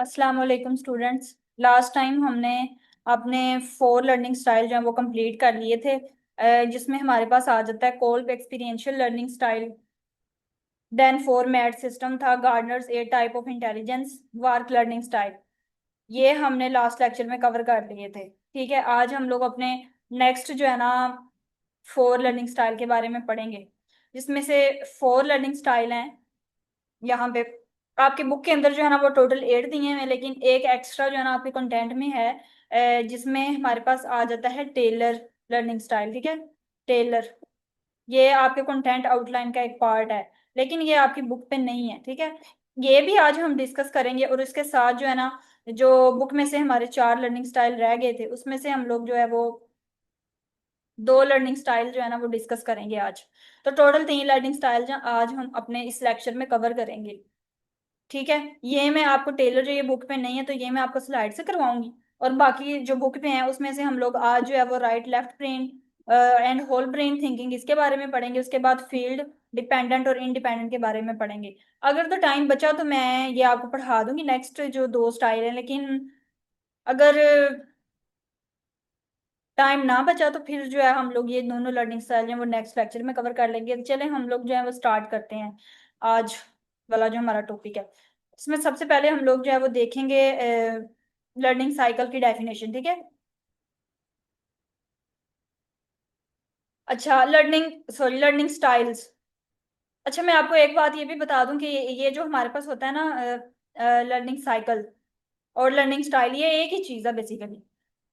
अस्सलाम वालेकुम students. Last time हमने अपने 4 लर्निंग स्टाइल जो है वो कंप्लीट कर लिए थे, जिसमें हमारे पास आ जाता है Kolb experiential learning style, then 4 mat system था, Gardner's 8 type of intelligence, VARK learning style. ये हमने लास्ट लेक्चर में कवर कर लिए थे। ठीक है, आज हम लोग अपने नेक्स्ट जो है ना 4 लर्निंग स्टाइल के बारे में पढ़ेंगे, जिसमें से 4 लर्निंग स्टाइल हैं यहाँ पे। आपके बुक के अंदर जो है ना वो टोटल 8 दिए हैं, लेकिन एक एक्स्ट्रा जो है ना आपके कंटेंट में है, जिसमें हमारे पास आ जाता है टेलर लर्निंग स्टाइल। ठीक है, टेलर ये आपके कंटेंट आउटलाइन का एक पार्ट है, लेकिन ये आपकी बुक पे नहीं है। ठीक है, ये भी आज हम डिस्कस करेंगे, और इसके साथ जो है ना जो बुक में से हमारे 4 लर्निंग स्टाइल रह गए थे उसमें से हम लोग जो है वो 2 लर्निंग स्टाइल जो है ना वो डिस्कस करेंगे आज। तो टोटल 3 लर्निंग स्टाइल जो आज हम अपने इस लेक्चर में कवर करेंगे। ठीक है, ये मैं आपको टेलर जो ये बुक पे नहीं है तो ये मैं आपको स्लाइड से करवाऊंगी, और बाकी जो बुक पे है उसमें से हम लोग आज जो है वो right left brain and whole brain thinking इसके बारे में पढ़ेंगे। उसके बाद फील्ड डिपेंडेंट और इंडिपेंडेंट के बारे में पढ़ेंगे। अगर तो टाइम बचा तो मैं ये आपको पढ़ा दूंगी नेक्स्ट जो 2 स्टाइल है, लेकिन अगर टाइम ना बचा तो फिर जो है हम लोग ये दोनों लर्निंग स्टाइल जो है वो नेक्स्ट लेक्चर में कवर कर लेंगे। चले हम लोग जो है वो स्टार्ट करते हैं आज वाला जो हमारा टॉपिक है। इसमें सबसे पहले हम लोग जो है वो देखेंगे लर्निंग साइकिल की डेफिनेशन। ठीक है, अच्छा लर्निंग स्टाइल्स। अच्छा, मैं आपको एक बात ये भी बता दूं कि ये जो हमारे पास होता है ना लर्निंग साइकिल और लर्निंग स्टाइल, ये एक ही चीज है बेसिकली।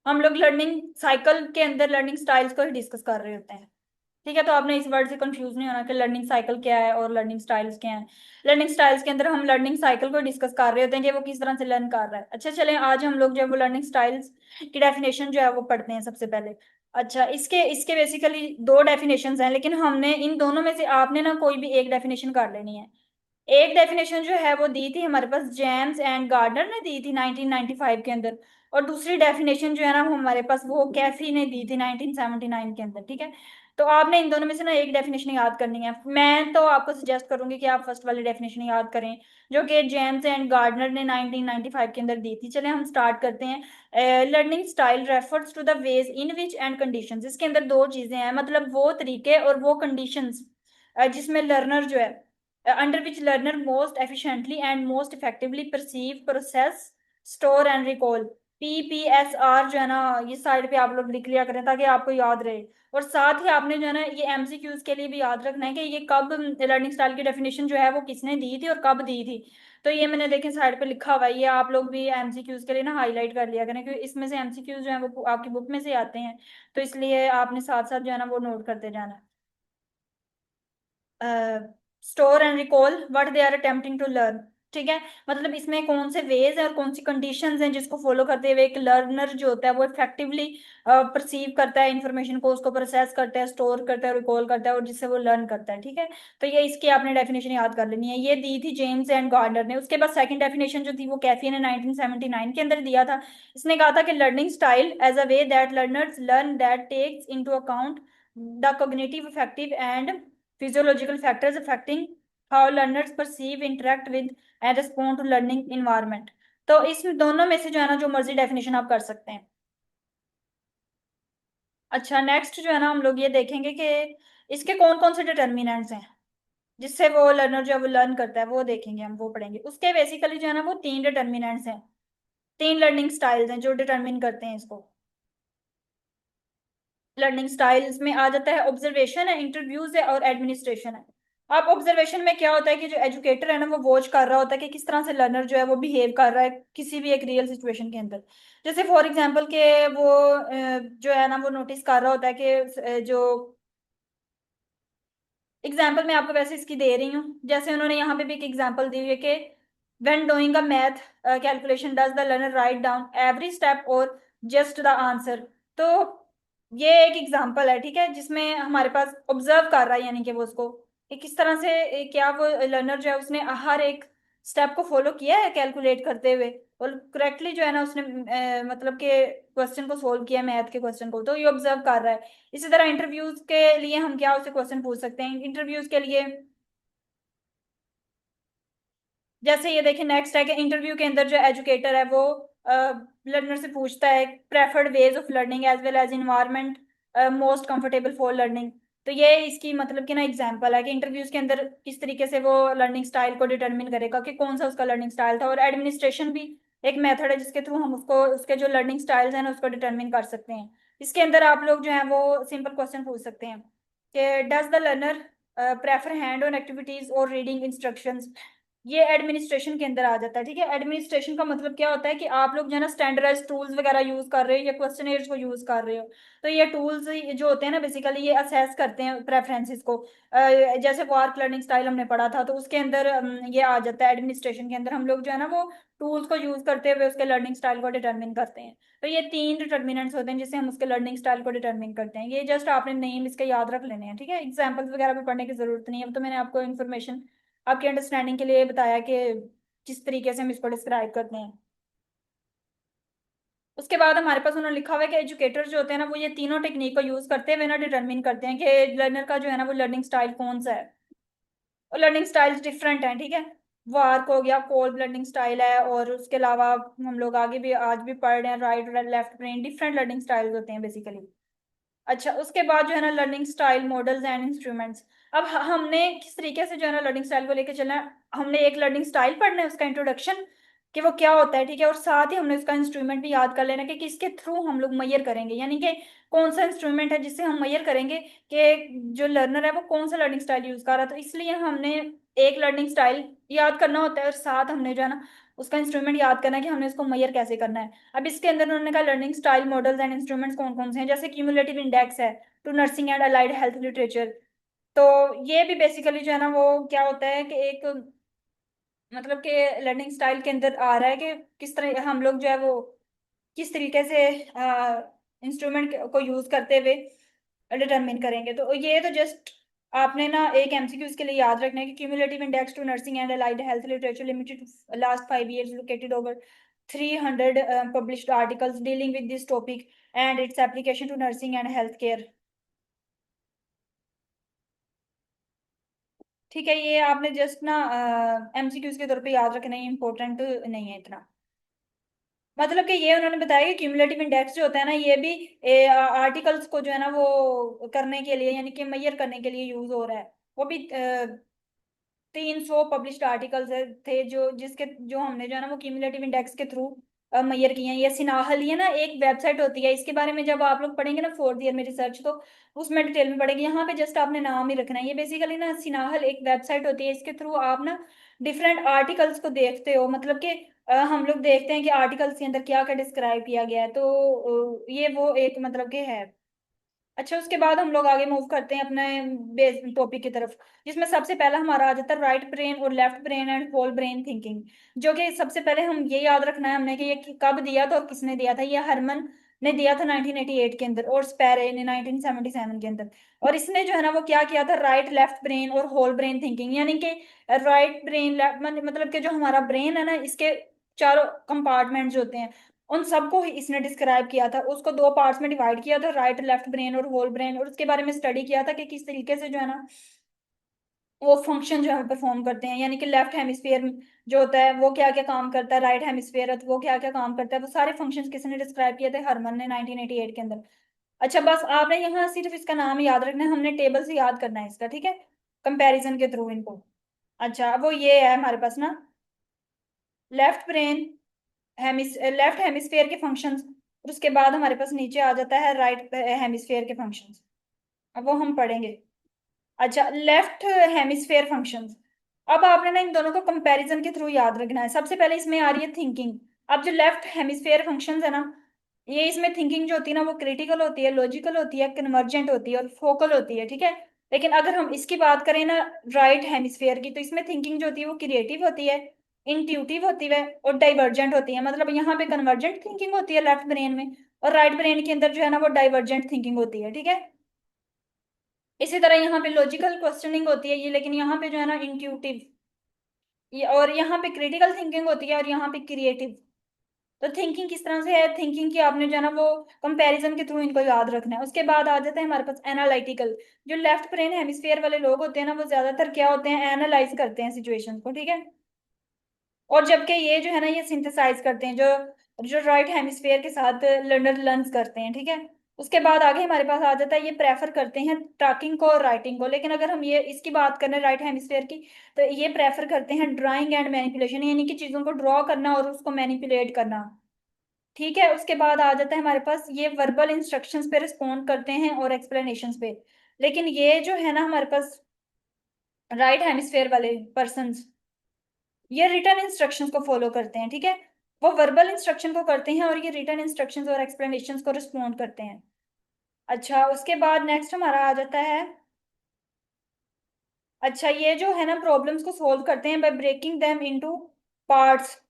हम लोग लर्निंग साइकिल के अंदर लर्निंग स्टाइल्स को ही डिस्कस कर रहे होते हैं। ठीक है, तो आपने इस वर्ड से कंफ्यूज नहीं होना कि लर्निंग साइकिल क्या है और लर्निंग स्टाइल्स क्या है। लर्निंग स्टाइल्स के अंदर हम लर्निंग साइकिल को डिस्कस कर रहे होते हैं कि वो किस तरह से लर्न कर रहा है। अच्छा चलें, आज हम लोग जो है वो लर्निंग स्टाइल्स की डेफिनेशन जो है वो पढ़ते हैं सबसे पहले। अच्छा, इसके इसके बेसिकली 2 डेफिनेशंस हैं, लेकिन हमने इन दोनों में से आपने ना कोई भी एक डेफिनेशन कर लेनी है। एक डेफिनेशन जो है वो दी थी हमारे पास जेम्स एंड गार्डनर ने दी थी 1995 के अंदर, और दूसरी डेफिनेशन जो है ना वो हमारे पास वो कैफी ने दी थी 1979 के अंदर। ठीक है, तो आपने इन दोनों में से ना एक डेफिनेशन याद करनी है। मैं तो आपको सजेस्ट करूंगी कि आप फर्स्ट वाली डेफिनेशन याद करें, जो कि जेम्स एंड गार्डनर ने 1995 के अंदर दी थी। चले हम स्टार्ट करते हैं। Learning style refers to the ways in which and conditions. इसके अंदर 2 चीजें हैं, मतलब वो तरीके और वो कंडीशंस जिसमें लर्नर जो है under which learner most efficiently and most effectively perceive, process, store and recall। PPSR जो है ना ये साइड पे आप लोग लिख लिया करें ताकि आपको याद रहे। और साथ ही आपने जो है ना ये एमसीक्यूज के लिए भी याद रखना है कि ये कब लर्निंग स्टाइल की डेफिनेशन जो है वो किसने दी थी और कब दी थी। तो ये मैंने देखे साइड पे लिखा हुआ है, ये आप लोग भी एमसीक्यूज के लिए ना हाईलाइट कर लिया करें, क्योंकि इसमें से एमसीक्यूज जो है वो आपकी बुक में से आते हैं, तो इसलिए आपने साथ साथ जो है ना वो नोट करते जाना है। Store and recall what they are attempting to learn. ठीक है, मतलब इसमें कौन से वेज हैं और कौन सी कंडीशंस हैं जिसको फॉलो करते हुए एक लर्नर जो होता है वो इफेक्टिवली परसीव करता है इंफॉर्मेशन को, उसको प्रोसेस करता है, स्टोर करता है, रिकॉल करता है, और जिससे वो लर्न करता है। ठीक है, तो ये इसकी आपने डेफिनेशन याद कर लेनी है। ये दी थी जेम्स एंड गार्डनर ने। उसके बाद सेकंड डेफिनेशन जो थी वो कैफी ने 1979 के अंदर दिया था। इसने कहा था कि learning style as a way that learners learn that takes into account the cognitive affective and physiological factors affecting how learners perceive, interact with and respond to learning environment। तो इस दोनों में से जो है ना जो मर्जी डेफिनेशन आप कर सकते हैं। अच्छा, नेक्स्ट जो है ना हम लोग ये देखेंगे कि इसके कौन कौन से डिटर्मिनेंट्स हैं जिससे वो लर्नर जो है वो लर्न करता है, वो देखेंगे हम, वो पढ़ेंगे। उसके बेसिकली जो है ना वो 3 डिटर्मिनेंट्स हैं, 3 लर्निंग स्टाइल्स हैं जो डिटर्मिन करते हैं इसको। लर्निंग स्टाइल्स में आ जाता है ऑब्जर्वेशन है, इंटरव्यूज है और एडमिनिस्ट्रेशन है। आप ऑब्जर्वेशन में क्या होता है कि जो एजुकेटर है ना वो वॉच कर रहा होता है कि किस तरह से लर्नर जो है वो बिहेव कर रहा है किसी भी एक रियल सिचुएशन के अंदर। जैसे फॉर एग्जांपल के वो जो है ना वो नोटिस कर रहा होता है कि जो एग्जाम्पल मैं आपको वैसे इसकी दे रही हूँ, जैसे उन्होंने यहाँ पे भी एक एग्जाम्पल दी हुई है कि when doing a math calculation does the learner write down every step और जस्ट द आंसर। तो ये एक एग्जाम्पल है, ठीक है, जिसमें हमारे पास ऑब्जर्व कर रहा है, यानी कि वो उसको कि किस तरह से क्या वो लर्नर जो है उसने हर एक स्टेप को फॉलो किया है कैलकुलेट करते हुए, और करेक्टली जो है ना उसने मतलब कि क्वेश्चन को सोल्व किया, मैथ के क्वेश्चन को, तो ये ऑब्जर्व कर रहा है। इसी तरह इंटरव्यूज के लिए हम क्या उससे क्वेश्चन पूछ सकते हैं। इंटरव्यूज के लिए जैसे ये देखिए नेक्स्ट है कि इंटरव्यू के अंदर जो एजुकेटर है वो लर्नर से पूछता है preferred ways of learning as well as environment most comfortable for learning. तो ये इसकी मतलब कि ना एग्जांपल है कि इंटरव्यूज के अंदर किस तरीके से वो लर्निंग स्टाइल को डिटरमिन करेगा कि कौन सा उसका लर्निंग स्टाइल था। और एडमिनिस्ट्रेशन भी एक मेथड है जिसके थ्रू हम उसको उसके जो लर्निंग स्टाइल्स हैं ना उसको डिटरमिन कर सकते हैं। इसके अंदर आप लोग जो है वो सिंपल क्वेश्चन पूछ सकते हैं कि does the learner prefer hand on activities और रीडिंग इंस्ट्रक्शंस। ये एडमिनिस्ट्रेशन के अंदर आ जाता है। ठीक है, एडमिनिस्ट्रेशन का मतलब क्या होता है कि आप लोग जो है ना स्टैंडर्डाइज टूल्स वगैरह यूज कर रहे हो या क्वेश्चनेयर्स को यूज कर रहे हो। तो ये टूल्स जो होते हैं ना बेसिकली ये असेस करते हैं प्रेफरेंसेस को। जैसे वार्क लर्निंग स्टाइल हमने पढ़ा था तो उसके अंदर ये आ जाता है एडमिनिस्ट्रेशन के अंदर। हम लोग जो है ना वो टूल्स को यूज करते हुए उसके लर्निंग स्टाइल को डिटरमिन करते हैं। तो ये तीन डिटर्मिनेंट्स होते हैं जिससे हम उसके लर्निंग स्टाइल को डिटरमिन करते हैं। ये जस्ट आपने नेम इसके याद रख लेने हैं। ठीक है, एग्जाम्पल्स वगैरह भी पढ़ने की जरूरत नहीं है। अब तो मैंने आपको इन्फॉर्मेशन आपकी अंडरस्टैंडिंग के लिए बताया कि किस तरीके से हम इसको डिस्क्राइब करते हैं। उसके बाद हमारे पास उन्होंने लिखा हुआ है कि एजुकेटर जो होते हैं ना वो ये तीनों टेक्निक को यूज करते हुए ना डिटरमिन करते हैं कि लर्नर का जो है ना वो लर्निंग स्टाइल कौन सा है। और लर्निंग स्टाइल्स डिफरेंट हैं। ठीक है, वार्क हो गया, कोल्ब लर्निंग स्टाइल है, और उसके अलावा हम लोग आगे भी आज भी पढ़ रहे हैं right left brain, different learning styles होते हैं बेसिकली। अच्छा, उसके बाद जो है ना learning style models and instruments. अब हमने किस तरीके से जो है ना लर्निंग स्टाइल को लेकर चलना है। हमने एक लर्निंग स्टाइल पढ़ना है उसका इंट्रोडक्शन कि वो क्या होता है। ठीक है, और साथ ही हमने उसका इंस्ट्रूमेंट भी याद कर लेना कि किसके थ्रू हम लोग मैयर करेंगे, यानी कि कौन सा इंस्ट्रूमेंट है जिससे हम मैयर करेंगे कि जो लर्नर है वो कौन सा लर्निंग स्टाइल यूज कर रहा है। तो इसलिए हमने एक लर्निंग स्टाइल याद करना होता है और साथ हमने जो है ना उसका इंस्ट्रूमेंट याद करना है कि हमने उसको मैयर कैसे करना है। अब इसके अंदर उन्होंने कहा learning style models and instruments कौन कौन से हैं, जैसे क्यूमुलेटिव इंडेक्स है to nursing and allied health literature. तो ये भी बेसिकली जो है ना वो क्या होता है कि एक मतलब कि लर्निंग स्टाइल के अंदर आ रहा है कि किस तरह हम लोग जो है वो किस तरीके से इंस्ट्रूमेंट को यूज करते हुए डिटरमिन करेंगे। तो ये तो जस्ट आपने ना एक एमसीक्यू इसके लिए याद रखना है कि cumulative index to nursing and allied health literature limited last 5 years located over 300 published articles dealing with this topic and its application to nursing and health care. ठीक है, ये आपने जस्ट ना एमसीक्यूज के तौर पे याद रखना है, इंपॉर्टेंट नहीं है इतना। मतलब कि ये उन्होंने बताया कि क्यूमुलेटिव इंडेक्स जो होता है ना ये भी आर्टिकल्स को जो है ना वो करने के लिए यानी कि मैयर करने के लिए यूज हो रहा है। वो भी 300 पब्लिश्ड आर्टिकल्स थे जो जिसके जो हमने जो है ना वो क्यूमुलेटिव इंडेक्स के थ्रू मैयर किए हैं। ये सिनाहल ये ना एक वेबसाइट होती है, इसके बारे में जब आप लोग पढ़ेंगे ना 4th ईयर में रिसर्च तो उसमें डिटेल में पढ़ेंगे। यहाँ पे जस्ट आपने नाम ही रखना है। ये बेसिकली ना सिनाहल एक वेबसाइट होती है, इसके थ्रू आप ना डिफरेंट आर्टिकल्स को देखते हो। मतलब कि हम लोग देखते हैं कि आर्टिकल्स के अंदर क्या क्या डिस्क्राइब किया गया है। तो ये वो एक मतलब कि है। अच्छा, उसके बाद हम लोग आगे मूव करते हैं अपने बेस टॉपिक की तरफ, जिसमें सबसे पहला हमारा आ जाता है राइट ब्रेन और left brain and whole brain thinking. जो कि सबसे पहले हम ये याद रखना है हमने कि ये कब दिया था और किसने दिया था। ये हरमन ने दिया था 1988 के अंदर और स्पैरे ने 1977 के अंदर। और इसने जो है ना वो क्या किया था राइट लेफ्ट ब्रेन और होल ब्रेन थिंकिंग, यानी कि राइट ब्रेन मतलब कि जो हमारा ब्रेन है ना इसके चारों कंपार्टमेंट्स होते हैं उन सबको ही इसने डिस्क्राइब किया था। उसको दो पार्ट्स में डिवाइड किया था राइट लेफ्ट ब्रेन और होल ब्रेन, और उसके बारे में स्टडी किया था कि किस तरीके से जो है ना वो फंक्शन जो है परफॉर्म करते हैं। यानी कि लेफ्ट हेमिस्फीयर जो होता है वो क्या क्या काम करता है, राइट हेमिस्फीयर है तो वो क्या क्या काम करता है। वो सारे फंक्शंस किसने डिस्क्राइब किए थे, हरमन ने 1988 के अंदर। अच्छा, बस आपने यहाँ सिर्फ इसका नाम याद रखना है, हमने टेबल से याद करना है इसका। ठीक है, कंपैरिजन के थ्रू इनको। अच्छा, वो ये है हमारे पास ना लेफ्ट ब्रेन लेफ्ट हेमिस्फेयर के फंक्शंस, और उसके बाद हमारे पास नीचे आ जाता है राइट हेमिस्फेयर के फंक्शंस। अब वो हम पढ़ेंगे। अच्छा, लेफ्ट हेमिस्फेयर फंक्शंस। अब आपने ना इन दोनों को कंपैरिजन के थ्रू याद रखना है। सबसे पहले इसमें आ रही है थिंकिंग। अब जो लेफ्ट हेमिस्फेयर फंक्शंस है ना ये इसमें थिंकिंग जो होती है ना वो क्रिटिकल होती है, लॉजिकल होती है, कन्वर्जेंट होती है और फोकल होती है। ठीक है, लेकिन अगर हम इसकी बात करें ना राइट हेमिस्फेयर की तो इसमें थिंकिंग जो होती है वो क्रिएटिव होती है, इंट्यूटिव होती है और डाइवर्जेंट होती है। मतलब यहाँ पे कन्वर्जेंट थिंकिंग होती है लेफ्ट ब्रेन में, और राइट ब्रेन के अंदर जो है ना वो डाइवर्जेंट थिंकिंग होती है। ठीक है, इसी तरह यहाँ पे लॉजिकल क्वेश्चनिंग होती है ये, लेकिन यहाँ पे जो है ना इंट्यूटिव ये, और यहाँ पे क्रिटिकल थिंकिंग होती है और यहाँ पे क्रिएटिव। तो थिंकिंग किस तरह से है, थिंकिंग की आपने जो है ना वो कंपैरिजन के थ्रू इनको याद रखना है। उसके बाद आ जाता है हमारे पास एनालिटिकल। जो लेफ्ट ब्रेन हेमिस्फीयर वाले लोग होते हैं ना वो ज्यादातर क्या होते हैं, एनालाइज करते हैं सिचुएशन को। ठीक है, और जबकि ये जो है ना ये सिंथेसाइज करते हैं, जो जो राइट हेमिस्फेयर के साथ लर्नर लर्न्स करते हैं, ठीक है। उसके बाद आगे हमारे पास आ जाता है, ये प्रेफर करते हैं टॉकिंग को और राइटिंग को, लेकिन अगर हम ये इसकी बात करें राइट हेमिस्फेयर की, तो ये प्रेफर करते हैं ड्राइंग एंड मैनिपुलेशन, यानी कि चीजों को ड्रॉ करना और उसको मैनिपुलेट करना, ठीक है। उसके बाद आ जाता है हमारे पास, ये वर्बल इंस्ट्रक्शंस पे रिस्पॉन्ड करते हैं और एक्सप्लेनेशंस पे। लेकिन ये जो है ना हमारे पास राइट हेमिस्फेयर वाले पर्सन, ये रिटर्न इंस्ट्रक्शंस को फॉलो करते हैं, ठीक है। वो वर्बल इंस्ट्रक्शन को करते हैं और ये रिटर्न इंस्ट्रक्शंस और एक्सप्लेनेशंस को रिस्पॉन्ड करते हैं। अच्छा, उसके बाद नेक्स्ट हमारा आ जाता है, अच्छा ये जो है ना प्रॉब्लम्स को सॉल्व करते हैं by breaking them into parts,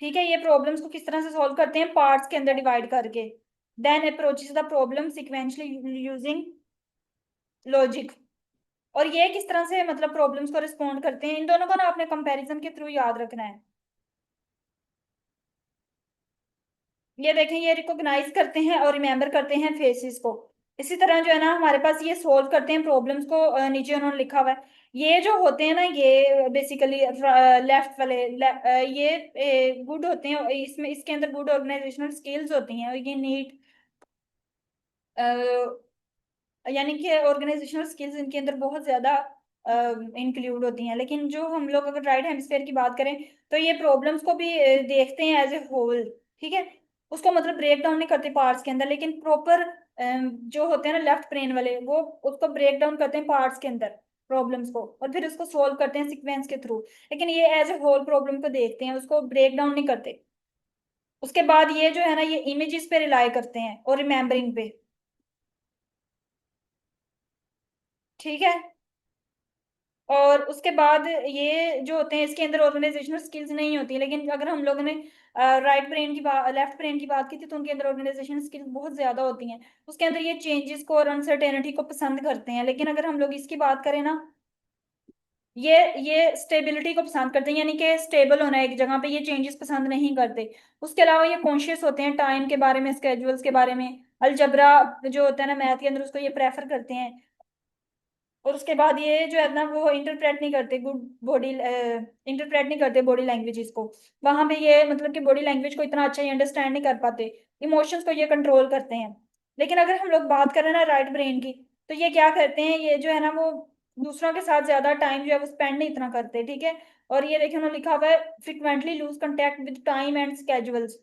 ठीक है। ये प्रॉब्लम्स को किस तरह से सॉल्व करते हैं, पार्ट्स के अंदर डिवाइड करके। Then approaches the problem sequentially using logic. और ये किस तरह से मतलब प्रॉब्लम्स को रिस्पॉन्ड करते हैं, इन दोनों को ना आपने कंपैरिजन के थ्रू याद रखना है। ये देखें, ये रिकॉग्नाइज करते हैं और रिमेम्बर करते हैं फेसेस को। इसी तरह जो है ना हमारे पास ये सोल्व करते हैं प्रॉब्लम्स को, नीचे उन्होंने लिखा हुआ है। ये जो होते हैं ना ये बेसिकली लेफ्ट वाले ये गुड होते हैं, इसमें इसके अंदर गुड ऑर्गेनाइजेशनल स्किल्स होती हैं, और ये नीट यानी कि ऑर्गेनाइजेशनल स्किल्स इनके अंदर बहुत ज्यादा इंक्लूड होती हैं। लेकिन जो हम लोग अगर राइट हेमिस्फेयर की बात करें, तो ये प्रॉब्लम्स को भी देखते हैं एज ए होल, ठीक है। उसको मतलब ब्रेक डाउन नहीं करते पार्ट्स के अंदर, लेकिन प्रॉपर जो होते हैं ना लेफ्ट ब्रेन वाले, वो उसको ब्रेक डाउन करते हैं पार्ट्स के अंदर प्रॉब्लम्स को, और फिर उसको सोल्व करते हैं सीक्वेंस के थ्रू। लेकिन ये एज ए होल प्रॉब्लम को देखते हैं, उसको ब्रेक डाउन नहीं करते। उसके बाद ये जो है ना ये इमेजेस पे रिलाई करते हैं और रिमेम्बरिंग पे, ठीक है। और उसके बाद ये जो होते हैं इसके अंदर ऑर्गेनाइजेशनल स्किल्स नहीं होती, लेकिन अगर हम लोगों ने राइट ब्रेन की बात लेफ्ट ब्रेन की बात की थी, तो उनके अंदर ऑर्गेनाइजेशनल स्किल्स बहुत ज्यादा होती हैं। उसके अंदर ये चेंजेस को और अनसर्टेनिटी को पसंद करते हैं। लेकिन अगर हम लोग इसकी बात करें ना, ये स्टेबिलिटी को पसंद करते हैं, यानी कि स्टेबल होना एक जगह पे, ये चेंजेस पसंद नहीं करते। उसके अलावा ये कॉन्शियस होते हैं टाइम के बारे में, स्केड्यूल्स के बारे में। अलजबरा जो होता है ना मैथ के अंदर, उसको ये प्रेफर करते हैं। और उसके बाद ये जो है ना वो इंटरप्रेट नहीं करते गुड बॉडी इंटरप्रेट नहीं करते बॉडी लैंग्वेजेस को। वहां पे ये मतलब कि बॉडी लैंग्वेज को इतना अच्छा ही अंडरस्टैंड नहीं कर पाते। इमोशंस को ये कंट्रोल करते हैं। लेकिन अगर हम लोग बात करें ना राइट ब्रेन की, तो ये क्या करते हैं, ये जो है ना वो दूसरों के साथ ज्यादा टाइम जो है वो स्पेंड नहीं इतना करते, ठीक है। और ये देखिए उन्होंने लिखा हुआ है frequently lose contact with time and schedules.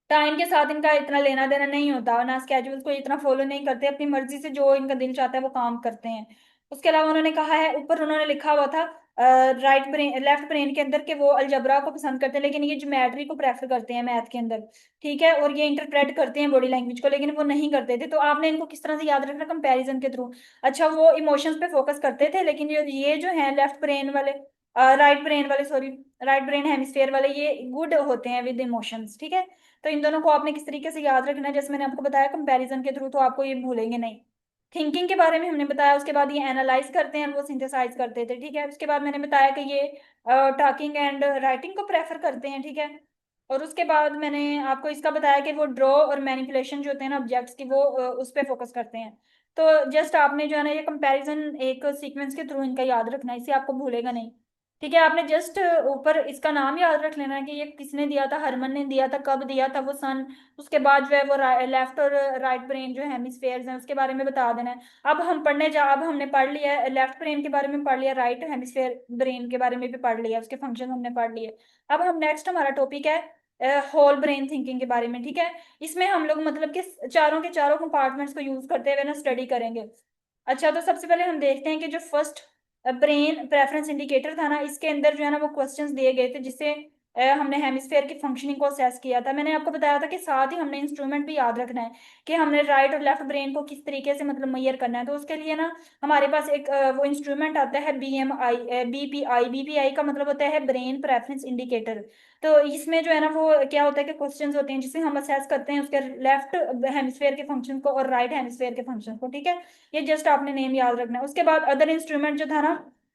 Time के साथ इनका इतना लेना देना नहीं होता, ना स्केड्यूल को इतना फॉलो नहीं करते, अपनी मर्जी से जो इनका दिल चाहता है वो काम करते हैं। उसके अलावा उन्होंने कहा है, ऊपर उन्होंने लिखा हुआ था राइट ब्रेन लेफ्ट ब्रेन के अंदर के वो अलजबरा को पसंद करते हैं, लेकिन ये ज्योमेट्री को प्रेफर करते हैं मैथ के अंदर, ठीक है। और ये इंटरप्रेट करते हैं बॉडी लैंग्वेज को, लेकिन वो नहीं करते थे। तो आपने इनको किस तरह से याद रखना, कंपैरिजन के थ्रू। अच्छा, वो इमोशंस पे फोकस करते थे, लेकिन ये जो है लेफ्ट ब्रेन वाले, राइट ब्रेन वाले, सॉरी, राइट ब्रेन हेमिस्फेयर वाले, ये गुड होते हैं विद इमोशंस, ठीक है। तो इन दोनों को आपने किस तरीके से याद रखना है, जैसे मैंने आपको बताया कंपैरिजन के थ्रू, तो आपको ये भूलेंगे नहीं। थिंकिंग के बारे में हमने बताया, उसके बाद ये एनालाइज करते हैं, वो सिंथेसाइज करते थे, ठीक है। उसके बाद मैंने बताया कि ये टॉकिंग एंड राइटिंग को प्रेफर करते हैं, ठीक है। और उसके बाद मैंने आपको इसका बताया कि वो ड्रॉ और मैनिपुलेशन जो होते हैं ना ऑब्जेक्ट्स की, वो उस पर फोकस करते हैं। तो जस्ट आपने जो है ना ये कंपैरिजन एक सीक्वेंस के थ्रू इनका याद रखना है, इसे आपको भूलेगा नहीं, ठीक है। आपने जस्ट ऊपर इसका नाम याद रख लेना है कि ये किसने दिया था, हरमन ने दिया था, कब दिया था वो सन। उसके बाद जो है वो लेफ्ट और राइट ब्रेन जो हेमिस्फेयर्स हैं उसके बारे में बता देना है। अब हमने पढ़ लिया है लेफ्ट ब्रेन के बारे में, पढ़ लिया राइट हेमिस्फेयर ब्रेन के बारे में भी पढ़ लिया, उसके फंक्शन हमने पढ़ लिए। अब हम नेक्स्ट हमारा टॉपिक है होल ब्रेन थिंकिंग के बारे में, ठीक है। इसमें हम लोग मतलब कि चारों के चारों कंपार्टमेंट्स को यूज करते हुए ना स्टडी करेंगे। अच्छा, तो सबसे पहले हम देखते हैं कि जो फर्स्ट ब्रेन प्रेफरेंस इंडिकेटर था ना, इसके अंदर जो है ना वो क्वेश्चंस दिए गए थे, जिससे हमने हेमिस्फेयर की फंक्शनिंग को असेस किया था। मैंने आपको बताया था कि साथ ही हमने इंस्ट्रूमेंट भी याद रखना है, कि हमने राइट और लेफ्ट ब्रेन को किस तरीके से मतलब मेजर करना है। तो उसके लिए ना हमारे पास एक वो इंस्ट्रूमेंट आता है बीपीआई का मतलब होता है ब्रेन प्रेफरेंस इंडिकेटर। तो इसमें जो है ना वो क्या होता है कि क्वेश्चंस होते हैं, जिसे हम असेस करते हैं उसके लेफ्ट हेमिस्फेयर के फंक्शन को और राइट हेमिस्फेयर के फंक्शन को, ठीक है। ये जस्ट आपने नेम याद रखना है। उसके बाद अदर इंस्ट्रूमेंट जो था ना,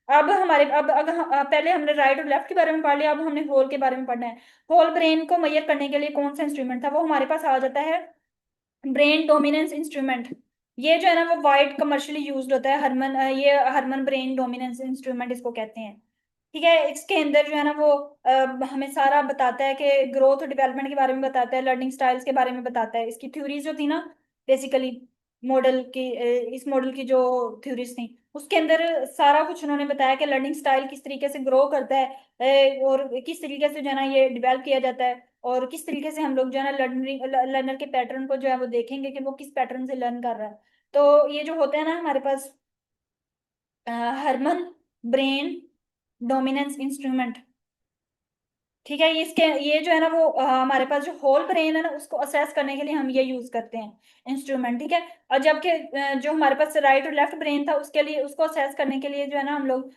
अब हमारे अब अगर पहले हमने राइट और लेफ्ट के बारे में पढ़ लिया, अब हमने होल के बारे में पढ़ना है। होल ब्रेन को मेजर करने के लिए कौन सा इंस्ट्रूमेंट था, वो हमारे पास आ जाता है ब्रेन डोमिनेंस इंस्ट्रूमेंट, ये जो है ना वो वाइड कमर्शियली यूज्ड होता है, ये हरमन ब्रेन डोमिनेंस इंस्ट्रूमेंट इसको कहते हैं। ठीक है, इसके अंदर जो है ना वो हमें सारा बताता है कि ग्रोथ और डेवलपमेंट के बारे में बताता है, लर्निंग स्टाइल्स के बारे में बताता है। इसकी थ्योरीज जो थी ना, बेसिकली मॉडल की इस मॉडल की जो थ्योरीज थी उसके अंदर सारा कुछ उन्होंने बताया कि लर्निंग स्टाइल किस तरीके से ग्रो करता है, और किस तरीके से जो है ना ये डेवलप किया जाता है, और किस तरीके से हम लोग जो है ना लर्नर के पैटर्न को जो है वो देखेंगे कि वो किस पैटर्न से लर्न कर रहा है। तो ये जो होते हैं ना हमारे पास हरमन ब्रेन डोमिनेंस इंस्ट्रूमेंट, ठीक है, ये जो है ना वो हमारे पास जो होल ब्रेन है ना उसको असेस करने के लिए हम ये यूज करते हैं इंस्ट्रूमेंट। ठीक है, और जबकि जो हमारे पास राइट और लेफ्ट ब्रेन था उसके लिए उसको असेस करने के लिए जो है ना हम लोग